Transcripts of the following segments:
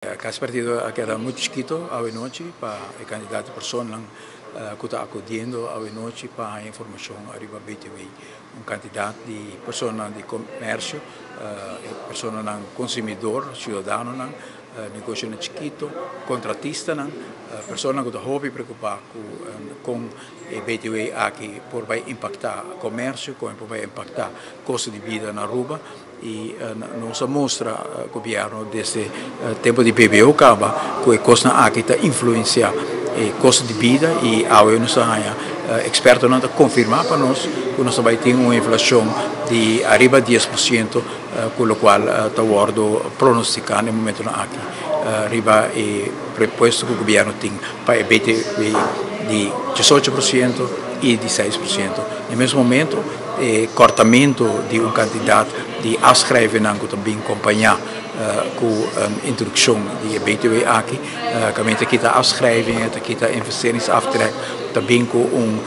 Caso partido ha quedado muito chiquito a noite para o candidato persona que está acudindo a noite para a informação arriba BTV. Candidato de persona de comércio, persona não consumidor, cidadão, negócio chiquito, contratista, persona que está hobby preocupado com o BTV aqui por vai impactar o comércio, como vai impactar o custo de vida na rua. E nos mostra o governo desse tempo de PBO acaba que o custo aqui está influenciando o custo de vida e a nós expertos não confirmar para nós que nós vai ter uma inflação de arriba de 10%, com o qual está guardo pronosticar no momento aqui arriba e preposto que o governo tem para o BTV de 18% e de 6%. No mesmo momento, o cortamento de candidato de afschrijven também acompanhar com a introdução de BTW aqui, que está afschrijving, que está investeringsaftrek, também com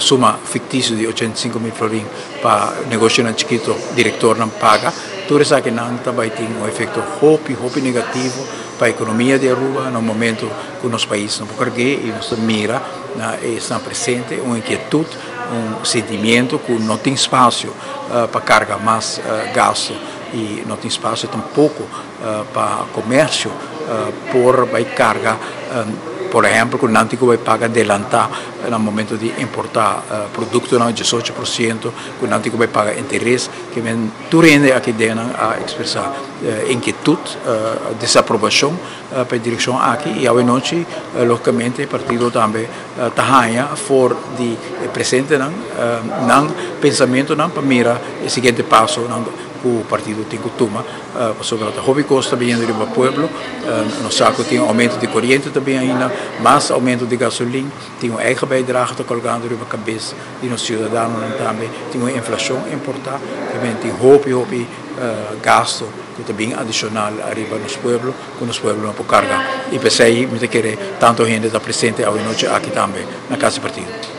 suma fictícia de 85 mil florins para negócio chiquito, diretor não paga, tudo isso aqui não também tem efeito hope negativo para a economia da rua no momento que o nosso país não pode e nos mira está presente uma inquietude, sentimento que não tem espaço para carga mais gasto e não tem espaço tampouco para comércio por vai carga, por exemplo, que não tem que vai pagar adelantar no momento de importar produto não 18%, que não tem que vai pagar interesse, que vem durante aqui dentro a expressar inquietude, desaprovação para a direção aqui e a noite logicamente o partido também está for de presente não pensamento não para mirar o seguinte passo não o partido tem costuma sobre a hobby costa bem do pueblo no saco tem aumento de corrente também ainda mais aumento de gasolina tem um eigen bijdrage te colgando na cabeça e nos cidadãos também tem uma inflação importante também tem hobby gasto que também adicional arriba nos pueblos com os pueblos não por carga e pensei me querer tanto gente está presente a noite aqui também na casa do partido.